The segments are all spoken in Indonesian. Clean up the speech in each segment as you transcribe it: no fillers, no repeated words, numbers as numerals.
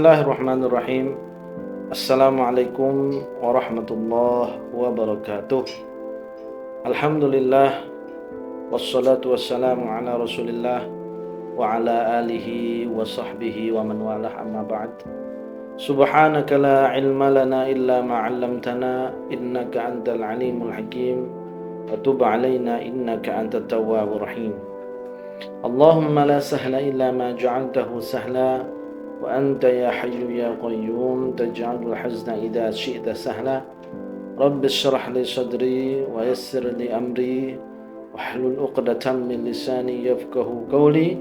Bismillahirrahmanirrahim. Assalamualaikum warahmatullahi wabarakatuh. Alhamdulillah, wassalatu wassalamu ala rasulillah wa ala alihi wa sahbihi wa man walah, amma ba'd. Subhanaka la ilma lana illa ma 'allamtana innaka antal alimul hakim wa tub alaina innaka antat tawwabur rahim. Allahumma la sahla illa ma ja'altahu sahla wa anta ya hayyu ya qayyum taj'alul hazna idza syi'ta sahla. Rabbi shrah li sadri wa yassir li amri wahlul 'uqdatam min lisani yafqahu qawli.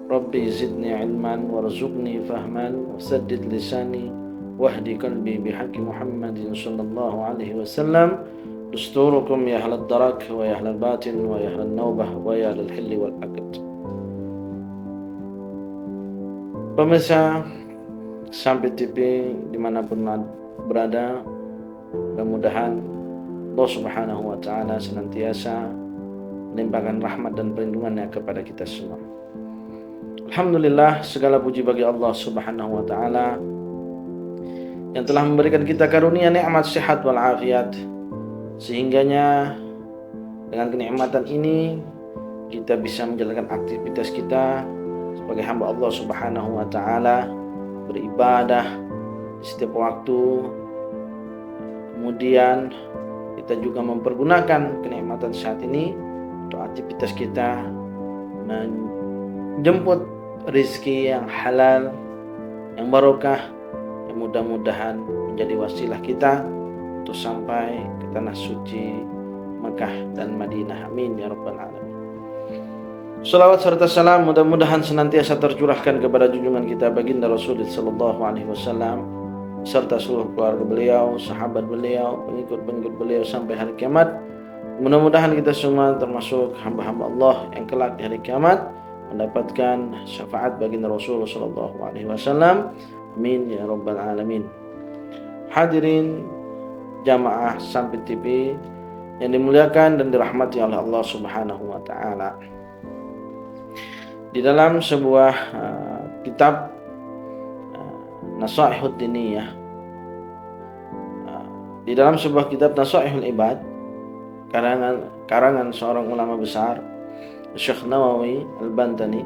Rabbi zidni ilman warzuqni fahman wasaddid lisani wahdi qalbi bihaqqi Muhammadin sallallahu alaihi wasallam. Dusturukum ya ahlad darak wa ya ahlal batin wa ya ahlal naubah wa ya ahlal hilli wal aqd. Pemirsa Sampai TV dimanapun berada, mudah-mudahan Allah Subhanahu wa Ta'ala senantiasa melimpahkan rahmat dan perlindungannya kepada kita semua. Alhamdulillah, segala puji bagi Allah Subhanahu wa Ta'ala yang telah memberikan kita karunia nikmat sehat wal afiat, sehingganya dengan kenikmatan ini kita bisa menjalankan aktivitas kita sebagai hamba Allah Subhanahu wa Ta'ala, beribadah di setiap waktu. Kemudian kita juga mempergunakan kenikmatan saat ini untuk aktivitas kita menjemput rezeki yang halal, yang barokah, yang mudah-mudahan menjadi wasilah kita untuk sampai ke tanah suci Mekah dan Madinah. Amin ya rabbal alamin. Salawat serta salam mudah-mudahan senantiasa tercurahkan kepada junjungan kita baginda Rasulullah sallallahu alaihi wasallam serta seluruh keluarga beliau, sahabat beliau, pengikut-pengikut beliau sampai hari kiamat. Mudah-mudahan kita semua termasuk hamba-hamba Allah yang kelak di hari kiamat mendapatkan syafaat baginda Rasulullah sallallahu alaihi wasallam. Amin ya rabbal alamin. Hadirin jamaah Sampai TV yang dimuliakan dan dirahmati oleh Allah Subhanahu wa Ta'ala. Di dalam sebuah kitab Nasaihud Diniyah, di dalam sebuah kitab Nasaihul Ibad karangan seorang ulama besar, Syekh Nawawi Al-Bantani,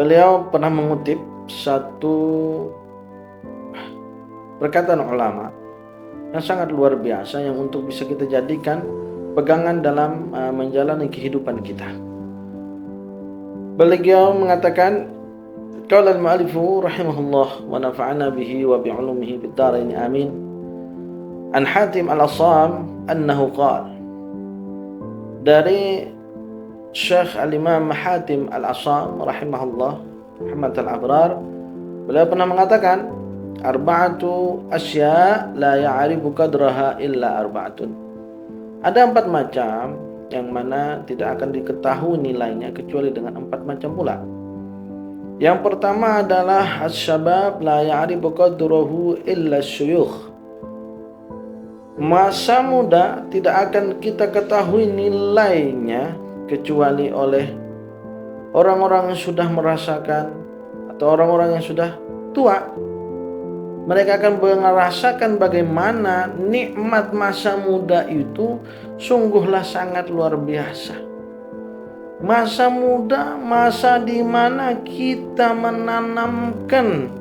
beliau pernah mengutip satu perkataan ulama yang sangat luar biasa yang untuk bisa kita jadikan pegangan dalam menjalani kehidupan kita. Beliau mengatakan, qala al-mu'allifu rahimahullah wa nafa'ana bihi wa bi'ulumihi bid-darain amin, an Hatim al-Assam annahu qala, dari Syekh al-Imam Hatim al-Assam rahimahullah Muhammad al-Abrar, beliau pernah mengatakan, arba'atu asya la ya'rifu qadraha illa arba'atun. Ada 4 macam yang mana tidak akan diketahui nilainya kecuali dengan 4 macam pula. Yang pertama adalah as-syabab la ya'rifu qadrahu illa syuyukh. Masa muda tidak akan kita ketahui nilainya kecuali oleh orang-orang yang sudah merasakan atau orang-orang yang sudah tua. Mereka akan merasakan bagaimana nikmat masa muda itu sungguhlah sangat luar biasa. Masa muda, masa di mana kita menanamkan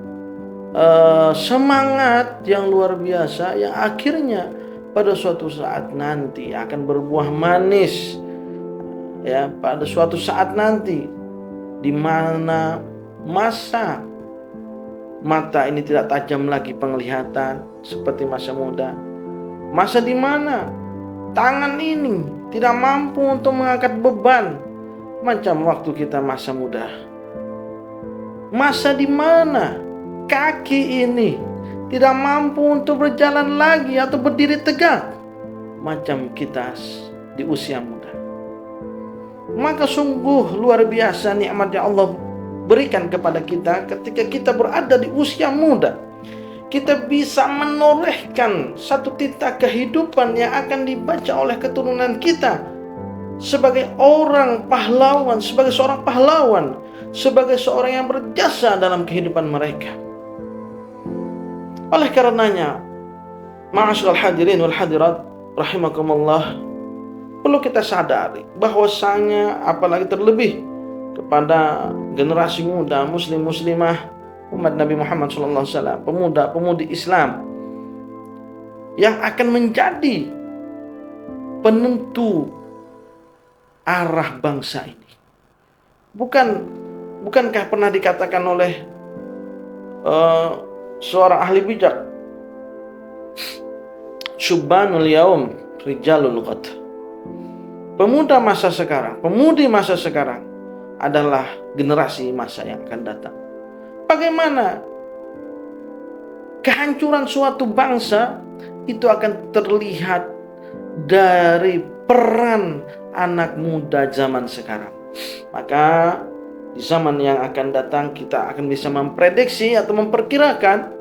semangat yang luar biasa yang akhirnya pada suatu saat nanti akan berbuah manis. Ya, pada suatu saat nanti di mana mata ini tidak tajam lagi penglihatan seperti masa muda. Masa di mana tangan ini tidak mampu untuk mengangkat beban macam waktu kita masa muda. Masa di mana kaki ini tidak mampu untuk berjalan lagi atau berdiri tegak macam kita di usia muda. Maka sungguh luar biasa nikmat yang Allah berikan kepada kita ketika kita berada di usia muda. Kita bisa menorehkan satu titik kehidupan yang akan dibaca oleh keturunan kita sebagai orang pahlawan, sebagai seorang pahlawan, sebagai seorang yang berjasa dalam kehidupan mereka. Oleh karenanya, ma'asyiral hadirin wal hadirat rahimakumullah, perlu kita sadari bahwasanya apalagi terlebih kepada generasi muda muslim muslimah umat Nabi Muhammad SAW, pemuda-pemudi Islam yang akan menjadi penentu arah bangsa ini. Bukankah pernah dikatakan oleh seorang ahli bijak, syubbanul yaum rijalul qad, pemuda masa sekarang, pemudi masa sekarang adalah generasi masa yang akan datang. Bagaimana kehancuran suatu bangsa itu akan terlihat dari peran anak muda zaman sekarang. Maka di zaman yang akan datang kita akan bisa memprediksi atau memperkirakan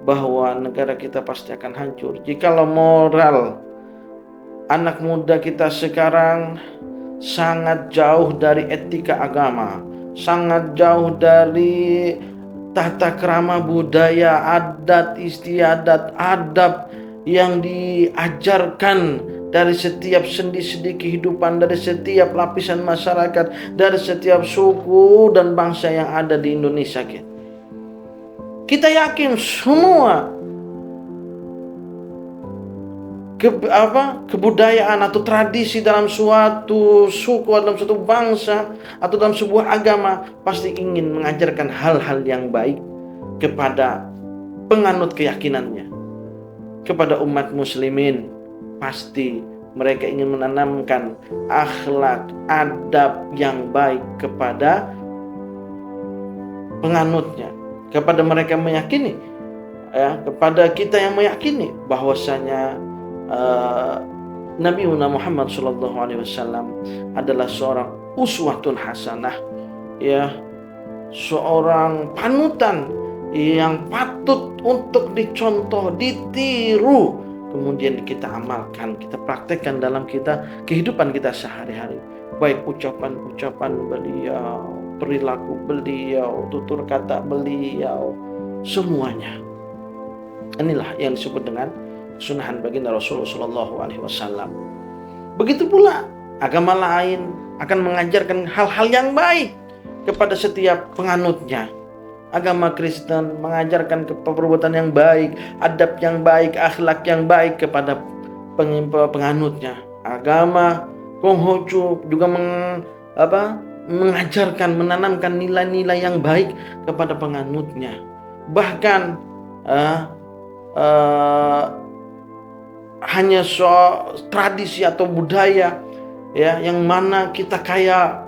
bahwa negara kita pasti akan hancur jikalau moral anak muda kita sekarang sangat jauh dari etika agama, sangat jauh dari tata krama budaya, adat istiadat, adab yang diajarkan dari setiap sendi-sendi kehidupan, dari setiap lapisan masyarakat, dari setiap suku dan bangsa yang ada di Indonesia. Kita yakin semua kebudayaan atau tradisi dalam suatu suku, dalam suatu bangsa, atau dalam sebuah agama pasti ingin mengajarkan hal-hal yang baik kepada penganut keyakinannya. Kepada umat muslimin pasti mereka ingin menanamkan akhlak, adab yang baik kepada penganutnya, kepada mereka meyakini, kepada kita yang meyakini bahwasanya Nabi Muhammad SAW adalah seorang uswatun hasanah, seorang panutan yang patut untuk dicontoh, ditiru, kemudian kita amalkan, kita praktekkan dalam kehidupan kita sehari-hari. Baik ucapan-ucapan beliau, perilaku beliau, tutur kata beliau, semuanya. Inilah yang disebut dengan sunahan baginda Rasulullah SAW. Begitu pula agama lain akan mengajarkan hal-hal yang baik kepada setiap penganutnya. Agama Kristen mengajarkan perbuatan yang baik, adab yang baik, akhlak yang baik kepada penganutnya. Agama Konghucu juga mengajarkan, menanamkan nilai-nilai yang baik kepada penganutnya. Bahkan hanya tradisi atau budaya yang mana kita kaya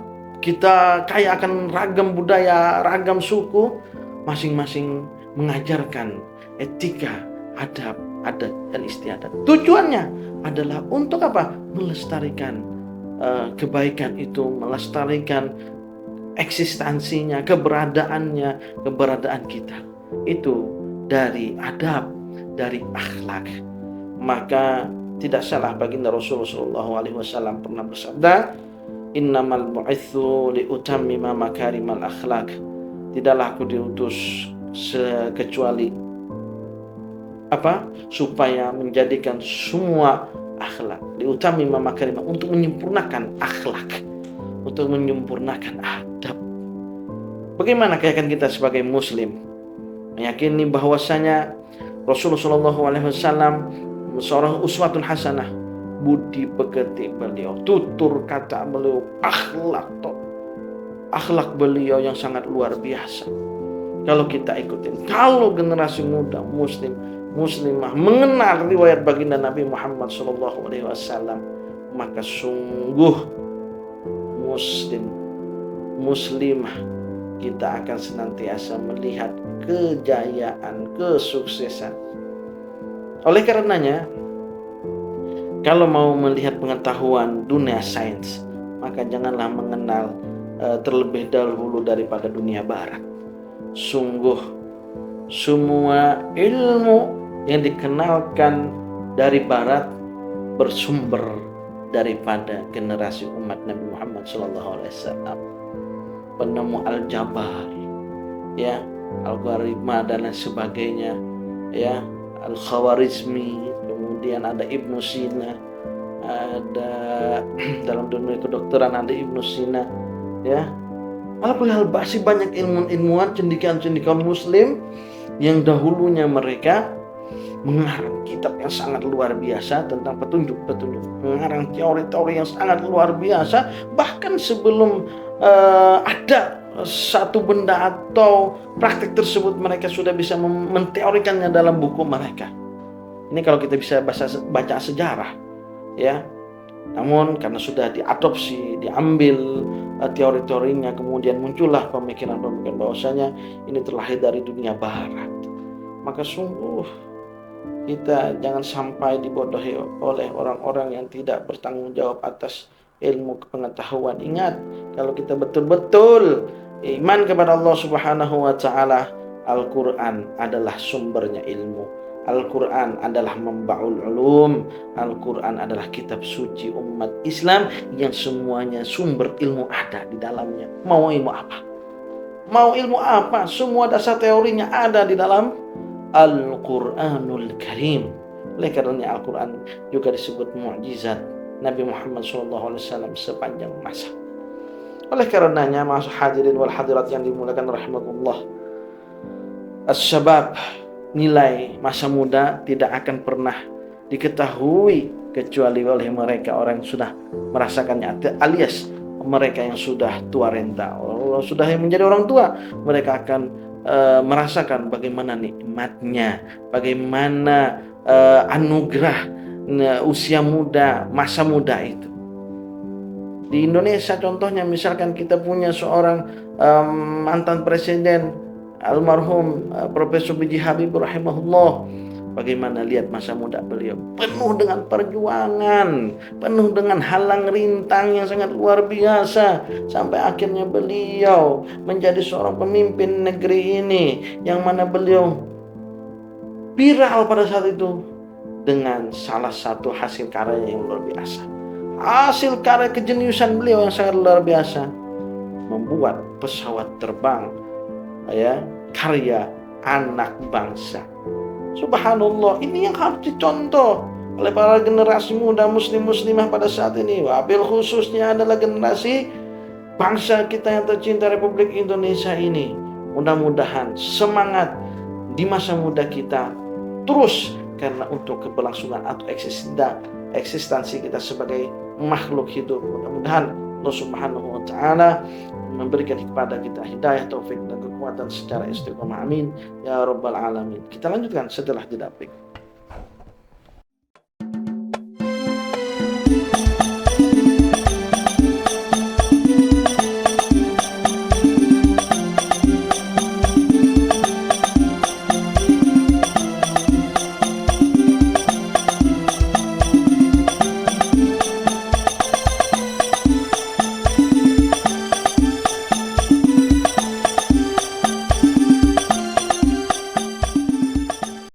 akan ragam budaya, ragam suku, masing-masing mengajarkan etika, adab, adat, dan istiadat. Tujuannya adalah untuk apa? Melestarikan kebaikan itu, melestarikan eksistensinya, keberadaan kita. Itu dari adab, dari akhlak. Maka tidak salah baginda Rasulullah SAW pernah bersabda, innamal bu'itsu liutammima makarimal akhlak. Tidaklah aku diutus kecuali supaya menjadikan semua akhlak, liutammima makarimah, untuk menyempurnakan akhlak, untuk menyempurnakan adab. Bagaimana keyakinan kita sebagai muslim? Meyakini bahwasanya Rasulullah SAW seorang uswatun hasanah, budi pekerti beliau, tutur kata beliau, akhlak beliau yang sangat luar biasa. Kalau kita ikutin, kalau generasi muda muslimah mengenal riwayat baginda Nabi Muhammad SAW, maka sungguh muslimah kita akan senantiasa melihat kejayaan, kesuksesan. Oleh karenanya, kalau mau melihat pengetahuan dunia sains, maka janganlah mengenal terlebih dahulu daripada dunia barat. Sungguh semua ilmu yang dikenalkan dari barat bersumber daripada generasi umat Nabi Muhammad SAW. Penemu aljabar, algoritma dan lain sebagainya, Al-Khawarizmi, kemudian ada Ibnu Sina, ada dalam dunia kedokteran ada Ibnu Sina, ya. Alhamdulillah masih banyak ilmuwan cendekiawan muslim yang dahulunya mereka mengarang kitab yang sangat luar biasa tentang petunjuk-petunjuk, mengarang teori-teori yang sangat luar biasa, bahkan sebelum ada satu benda atau praktik tersebut mereka sudah bisa menteorikannya dalam buku mereka. Ini kalau kita bisa baca sejarah, ya. Namun karena sudah diadopsi, diambil teori-teorinya, kemudian muncullah pemikiran-pemikiran bahwasanya ini terlahir dari dunia barat. Maka sungguh kita jangan sampai dibodohi oleh orang-orang yang tidak bertanggung jawab atas ilmu pengetahuan. Ingat, kalau kita betul-betul iman kepada Allah Subhanahu wa taala, Al-Qur'an adalah sumbernya ilmu. Al-Quran adalah Manba'ul Ulum. Al-Quran adalah kitab suci umat Islam yang semuanya sumber ilmu ada di dalamnya. Mau ilmu apa? Mau ilmu apa? Semua dasar teorinya ada di dalam Al-Quranul Karim. Oleh karenanya Al-Quran juga disebut mukjizat Nabi Muhammad SAW sepanjang masa. Oleh karenanya, hadirin wal hadirat yang dimuliakan rahimakumullah, as-syabab, nilai masa muda tidak akan pernah diketahui kecuali oleh mereka orang yang sudah merasakannya, alias mereka yang sudah tua renta, sudah menjadi orang tua. Mereka akan merasakan bagaimana nikmatnya, bagaimana anugerah usia muda, masa muda itu. Di Indonesia contohnya, misalkan kita punya seorang mantan presiden almarhum Profesor B.J. Habibie rahimahullah. Bagaimana lihat masa muda beliau, penuh dengan perjuangan, penuh dengan halang rintang yang sangat luar biasa, sampai akhirnya beliau menjadi seorang pemimpin negeri ini, yang mana beliau viral pada saat itu dengan salah satu hasil karya yang luar biasa. Hasil karya kejeniusan beliau yang sangat luar biasa, membuat pesawat terbang, ya, karya anak bangsa. Subhanallah, ini yang harus dicontoh oleh para generasi muda muslim-muslimah pada saat ini. Wabil khususnya adalah generasi bangsa kita yang tercinta Republik Indonesia ini. Mudah-mudahan semangat di masa muda kita terus, karena untuk keberlangsungan atau eksistensi kita sebagai makhluk hidup. Mudah-mudahan Allah Subhanahu wa taala memberikan kepada kita hidayah, taufik dan kekuatan secara istiqomah. Amin ya rabbal alamin. Kita lanjutkan setelah jeda break.